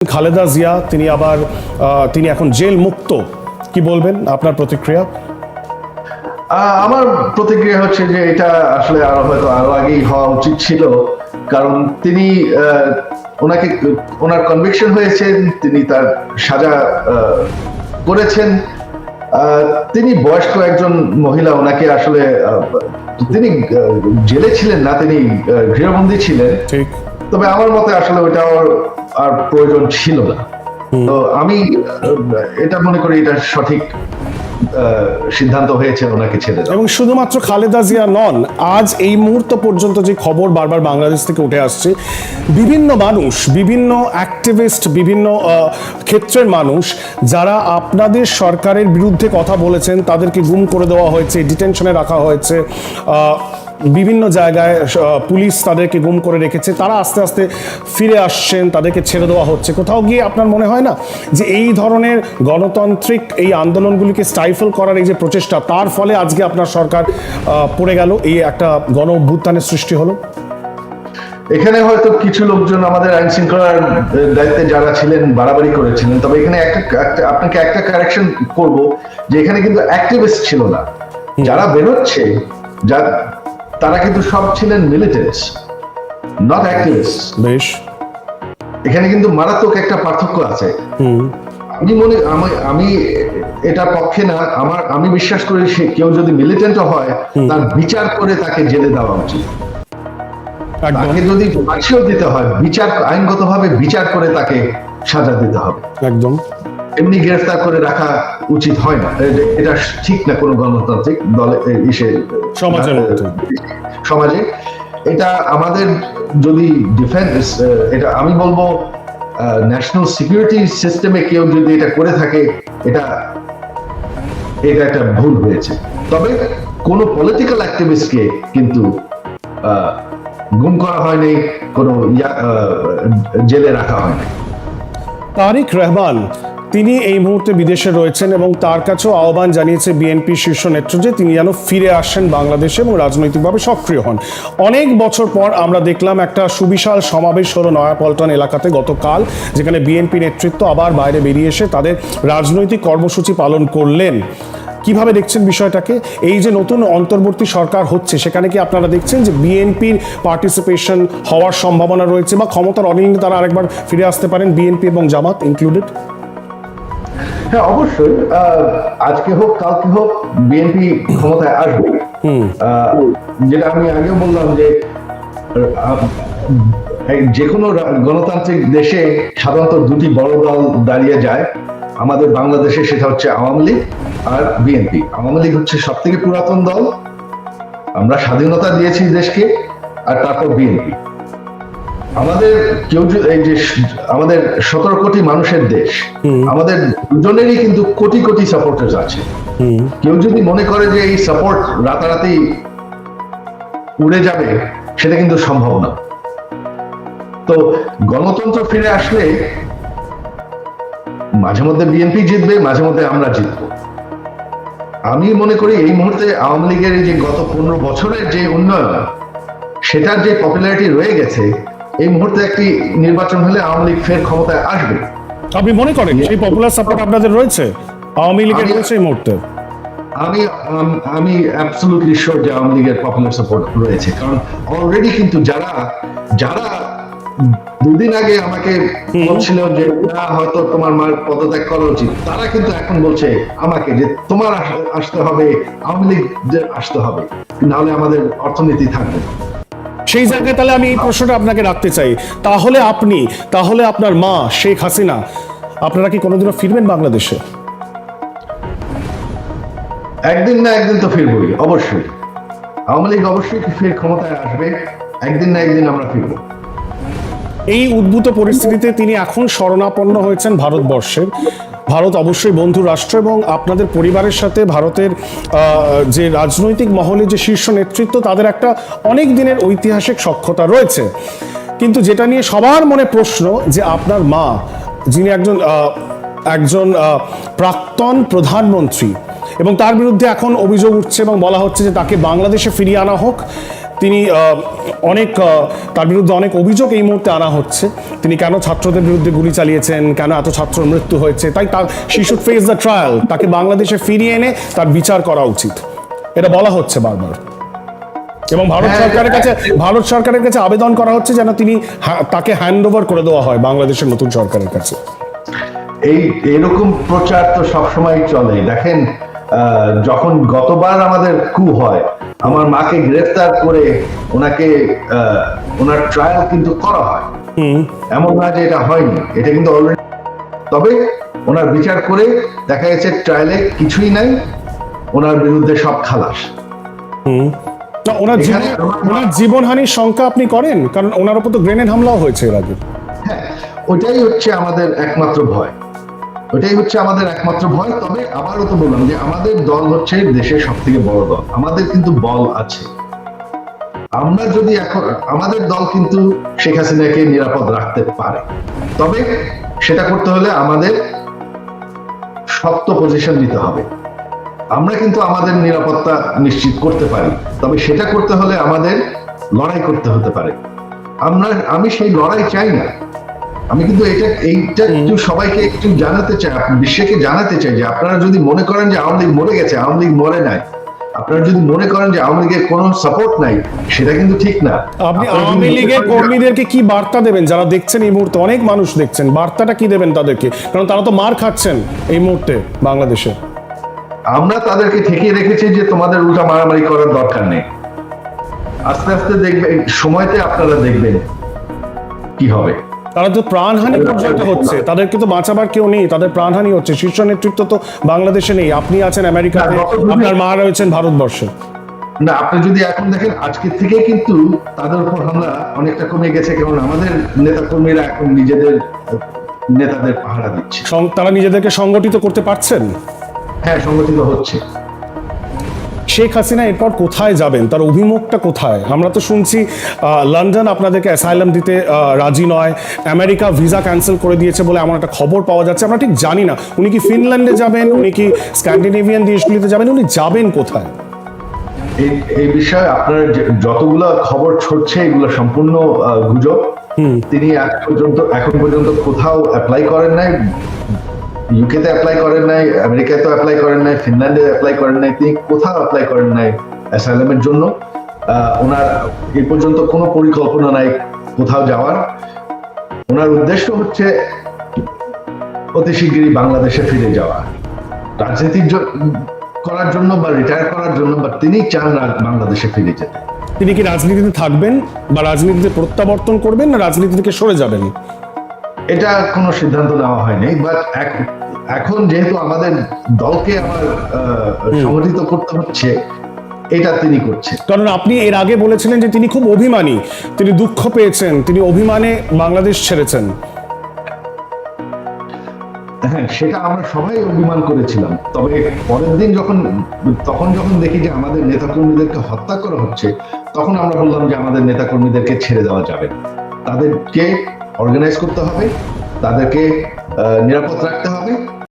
খালেদা জিয়া তিনি এখন জেল মুক্ত, কি বলবেন আপনার প্রতিক্রিয়া? আমার প্রতিক্রিয়া হচ্ছে যে এটা আসলে আরো আগেই হওয়া উচিত ছিল, কারণ তিনি ওনার কনভিকশন হয়েছেন, তিনি তার সাজা করেছেন। তিনি বয়স্ক একজন মহিলা, ওনাকে আসলে তিনি জেলে ছিলেন না, তিনি গৃহবন্দী ছিলেন। ঠিক। তবে আমার মতে আসলে ওইটা আর প্রয়োজন ছিল না। তো আমি এটা মনে করি এটা সঠিক সিদ্ধান্ত হয়েছে ওনাকে ছেড়ে দেওয়া। এবং শুধুমাত্র খালেদা জিয়া নন, আজ এই মুহূর্ত পর্যন্ত যে খবর বারবার বাংলাদেশ থেকে উঠে আসছে, বিভিন্ন মানুষ, বিভিন্ন অ্যাক্টিভিস্ট, বিভিন্ন ক্ষেত্রের মানুষ যারা আপনাদের সরকারের বিরুদ্ধে কথা বলেছেন তাদেরকে গুম করে দেওয়া হয়েছে, ডিটেনশনে রাখা হয়েছে, বিভিন্ন জায়গায় পুলিশ তাদেরকে গুম করে রেখেছে, তারা আস্তে আস্তে ফিরে আসছেন, তাদেরকে ছেড়ে দেওয়া হচ্ছে। কোথাও গিয়ে আপনার মনে হয় না যে এই ধরনের গণতান্ত্রিক এই আন্দোলনগুলিকে স্টাইফল করার এই যে প্রচেষ্টা, তার ফলে আজকে আপনার সরকার পড়ে গেল, এই একটা গণ অভ্যুত্থানের সৃষ্টি হলো? এখানে হয়তো কিছু লোকজন আমাদের আইন শৃঙ্খলার দায়িত্বে যারা ছিলেন বাড়াবাড়ি করেছিলেন, তবে এখানে আপনাকে একটা কারেকশন করব যে এখানে কিন্তু অ্যাক্টিভিস্ট ছিল না যারা বেরোচ্ছে, তারা কিন্তু সব ছিলেন মিলিটেন্টস, নট অ্যাক্টিভিস্ট। বেশ, এখানে কিন্তু মারাত্মক একটা পার্থক্য আছে। আমি এটা পক্ষে না, আমি বিশ্বাস করি সে কেউ যদি মিলিটেন্টও হয় তার বিচার করে তাকে জেলে দেওয়া উচিত। তাকে যদি ফাঁসিও দিতে হয়, আইনগতভাবে বিচার করে তাকে সাজা দিতে হবে। একদম এমনি গ্রেফতার করে রাখা উচিত হয় না, এটা ঠিক না কোনো গণতান্ত্রিক দলে সমাজে। এটা আমাদের যদি ডিফেন্স, এটা আমি বলবো ন্যাশনাল সিকিউরিটি সিস্টেমে কেউ যদি এটা করে থাকে, এটা একটা ভুল হয়েছে। তবে কোনো পলিটিক্যাল অ্যাক্টিভিস্টকে কিন্তু গুম করা হয়নি, কোনো জেলে রাখা হয়নি। তারিক রহমান তিনি এই মুহূর্তে বিদেশে রয়েছেন এবং তার কাছেও আহ্বান জানিয়েছে বিএনপি শীর্ষ নেতৃত্ব যে তিনি যেন ফিরে আসেন বাংলাদেশে এবং রাজনৈতিকভাবে সক্রিয় হন। অনেক বছর পর আমরা দেখলাম একটা সুবিশাল সমাবেশ হলো নয়াপল্টন এলাকাতে গতকাল, যেখানে বিএনপি নেতৃত্ব আবার বাইরে বেরিয়ে এসে তাদের রাজনৈতিক কর্মসূচি পালন করলেন। কিভাবে দেখছেন বিষয়টাকে? এই যে নতুন অন্তর্বর্তী সরকার হচ্ছে, সেখানে কি আপনারা দেখছেন যে বিএনপির পার্টিসিপেশন হওয়ার সম্ভাবনা রয়েছে, বা ক্ষমতার অনিলে তারা আরেকবার ফিরে আসতে পারেন, বিএনপি এবং জামাত ইনক্লুডেড? হ্যাঁ, অবশ্যই। আজকে হোক কালকে হোক বিএনপি ক্ষমতায় আসবে। যেটা আমি আগেও বললাম যে কোনো গণতান্ত্রিক দেশে সাধারণত দুটি বড় দল দাঁড়িয়ে যায়। আমাদের বাংলাদেশে সেটা হচ্ছে আওয়ামী লীগ আর বিএনপি। আওয়ামী লীগ হচ্ছে সব থেকে পুরাতন দল, আমরা স্বাধীনতা দিয়েছি দেশকে, আর তারপর বিএনপি। আমাদের এই যে আমাদের 17 কোটি মানুষের দেশ, আমাদের দুজনেরই কিন্তু কোটি কোটি সাপোর্টার্স আছে। কেউ যদি মনে করে যে এই সাপোর্ট রাতারাতি উড়ে যাবে, সেটা কিন্তু সম্ভব না। তো গণতন্ত্র ফিরে আসলে মাঝে মধ্যে বিএনপি জিতবে, মাঝে মধ্যে আমরা জিতবো। আমি মনে করি এই মুহূর্তে আওয়ামী লীগের এই যে গত 15 বছরের যে উন্নয়ন, সেটার যে পপুলারিটি রয়ে গেছে, এই মুহূর্তে একটি নির্বাচন হলে আওয়ামী লীগ ফের ক্ষমতায় আসবে। আপনি মনে করেন সেই পপুলার সাপোর্ট আপনাদের রয়েছে, আওয়ামী লীগের রয়েছে এই মুহূর্তে? আমি অ্যাবসলিউটলি শিওর যে আওয়ামী লীগের পপুলার সাপোর্ট রয়েছে, কারণ অলরেডি কিন্তু যারা দুদিন আগে আমাকে বলছিল যে না হয়তো তোমার মার পদত্যাগ করা উচিত, তারা কিন্তু এখন বলছে আমাকে যে তোমার আসতে হবে, আওয়ামী লীগ আসতে হবে, নাহলে আমাদের অর্থনীতি থাকবে। সেই জায়গায় তাহলে আমি এই প্রশ্নটা আপনাকে রাখতে চাই, তাহলে আপনার মা শেখ হাসিনা, আপনারা কি কোনোদিনও ফিরবেন বাংলাদেশে? একদিন না একদিন তো ফিরবই, অবশ্যই। আওয়ামী লীগ অবশ্যই ফের ক্ষমতায় আসবে, একদিন না একদিন আমরা ফিরবো। এই উদ্ভূত পরিস্থিতিতে তিনি এখন শরণাপন্ন হয়েছেন ভারতবর্ষের। ভারত অবশ্যই বন্ধু রাষ্ট্র এবং আপনাদের পরিবারের সাথে ভারতের যে রাজনৈতিক মহলে যে শীর্ষ নেতৃত্ব, তাদের একটা অনেক দিনের ঐতিহাসিক সখ্যতা রয়েছে। কিন্তু যেটা নিয়ে সবার মনে প্রশ্ন যে আপনার মা, যিনি একজন প্রাক্তন প্রধানমন্ত্রী, এবং তার বিরুদ্ধে এখন অভিযোগ উঠছে এবং বলা হচ্ছে যে তাকে বাংলাদেশে ফিরিয়ে আনা হোক, তিনি তার বিরুদ্ধে অনেক অভিযোগ এই মুহূর্তে আনা হচ্ছে। তিনি কেন ছাত্রদের বিরুদ্ধে গুলি চালিয়েছেন, কেন এত ছাত্রর মৃত্যু হয়েছে, তাই তার she should face the trial, তাকে বাংলাদেশে ফিরিয়ে এনে তার বিচার করা উচিত, এটা বলা হচ্ছে বারবার। এবং ভারত সরকারের কাছে আবেদন করা হচ্ছে যেন তাকে হ্যান্ড ওভার করে দেওয়া হয় বাংলাদেশের নতুন সরকারের কাছে। এইরকম প্রচার তো সবসময় চলে। দেখেন, যখন গতবার আমাদের কু হয়, আমার মাকে গ্রেফতার করে ওনাকে ওনার ট্রায়াল কিন্তু করা হয়, এমন না যে এটা হয়নি, এটা কিন্তু অলরেডি। তবে ওনার বিচার করে দেখা গেছে ট্রায়ালে কিছুই নাই, ওনার বিরুদ্ধে সব খালাস। ওনার জীবনহানির শঙ্কা আপনি করেন? কারণ ওনার উপর তো গ্রেনেড হামলাও হয়েছে এর আগে। হ্যাঁ, ওটাই হচ্ছে আমাদের একমাত্র ভয়, তবে আবারও তো বললাম যে আমাদের দল হচ্ছে দেশের সব থেকে বড় দল, আমাদের কিন্তু বল আছে। আমরা যদি এখন আমাদের দল কিন্তু শেখ হাসিনাকে নিরাপদ রাখতে পারে, তবে সেটা করতে হলে আমাদের শক্ত পজিশন নিতে হবে। আমরা কিন্তু আমাদের নিরাপত্তা নিশ্চিত করতে পারি, তবে সেটা করতে হলে আমাদের লড়াই করতে হতে পারে। আমি সেই লড়াই চাই না। আমি কিন্তু এইটা একটু সবাইকে একটু জানাতে চাই, বিশ্বকে জানাতে চাই যে আপনারা যদি মনে করেন যে আওয়ামী লীগ মরে গেছে, আওয়ামী লীগ মরে নাই। আপনারা যদি মনে করেন যে আওয়ামী লীগের কোনো সাপোর্ট নাই, সেটা কিন্তু ঠিক না। আপনি আওয়ামী লীগের কর্মীদেরকে কি বার্তা দেবেন? যারা দেখছেন এই মুহূর্তে, অনেক মানুষ দেখছেন, বার্তাটা কি দেবেন তাদেরকে? কারণ তারা তো মার খাচ্ছেন এই মুহূর্তে বাংলাদেশে। আমরা তাদেরকে ঠেকিয়ে রেখেছি যে তোমাদের উল্টা মারামারি করার দরকার নেই। আস্তে আস্তে দেখবেন, সময়তে আপনারা দেখবেন কি হবে। তারা তো প্রাণহানি পর্যন্ত হচ্ছে, তাদেরকে তো বাঁচাবার কেউ নেই, তাদের প্রাণহানি হচ্ছে। শীর্ষ নেতৃত্ব তো বাংলাদেশে নেই, আপনি আছেন আমেরিকাতে, আপনার মা রয়েছেন ভারতবর্ষে। না, আপনি যদি এখন দেখেন আজকে থেকে কিন্তু তাদের উপর হামলা অনেকটা কমে গেছে, কারণ আমাদের নেতা কর্মীরা এখন নিজেদের নেতাদের পাহারা দিচ্ছে। তারা নিজেদেরকে সংগঠিত করতে পারছেন। হ্যাঁ, সংগঠিত হচ্ছে। শেখ হাসিনা এরপর কোথায় যাবেন? তার অভিমুখটা কোথায়? আমরা তো শুনছি লন্ডন আপনাদেরকে অ্যাসাইলাম দিতে রাজি নয়, আমেরিকা ভিসা ক্যান্সেল করে দিয়েছে বলে আমার একটা খবর পাওয়া যাচ্ছে। আমরা ঠিক জানি না উনি কি ফিনল্যান্ডে যাবেন, উনি কি স্ক্যান্ডিনেভিয়ান দেশগুলিতে যাবেন, উনি যাবেন কোথায়? এই বিষয়ে আপনার যতগুলো খবর ছড়ছে এগুলো সম্পূর্ণ গুজব। তিনি এখন পর্যন্ত কোথাও অ্যাপ্লাই করেন নাই, ইউকেতে অ্যাপ্লাই করেন নাই, আমেরিকাতে অ্যাপ্লাই করেন নাই, ফিনল্যান্ডে অ্যাপ্লাই করেন নাই, তিনি কোথাও অ্যাপ্লাই করেন নাই অ্যাসাইলামের জন্য। ওনার এই পর্যন্ত কোনো পরিকল্পনা নাই কোথাও যাওয়ার। ওনার উদ্দেশ্য হচ্ছে অতি শীঘ্রই বাংলাদেশে ফিরে যাওয়া, রাজনীতি করার জন্য বা রিটায়ার করার জন্য, বা তিনি চান না বাংলাদেশে ফিরে যেতে। তিনি কি রাজনীতিতে থাকবেন বা রাজনীতিতে প্রত্যাবর্তন করবেন, না রাজনীতি থেকে সরে যাবেন? এটা কোনো সিদ্ধান্ত নেওয়া হয়নি, বাট এখন যেহেতু আমাদের দলকে আমার সংগঠিত করতে হচ্ছে, এটা তিনি করছে। কারণ আপনি এর আগে বলেছিলেন যে তিনি খুব অভিমানী, তিনি দুঃখ পেয়েছেন, তিনি অভিমানে বাংলাদেশ ছেড়েছেন। হ্যাঁ, সেটা আমরা সবাই অভিমান করেছিলাম। তবে পরের দিন যখন দেখি যে আমাদের নেতাকর্মীদেরকে হত্যা করা হচ্ছে, তখন আমরা বললাম যে আমাদের নেতাকর্মীদেরকে ছেড়ে দেওয়া যাবে, তাদেরকে অর্গানাইজ করতে হবে, তাদেরকে নিরাপদ রাখতে হবে।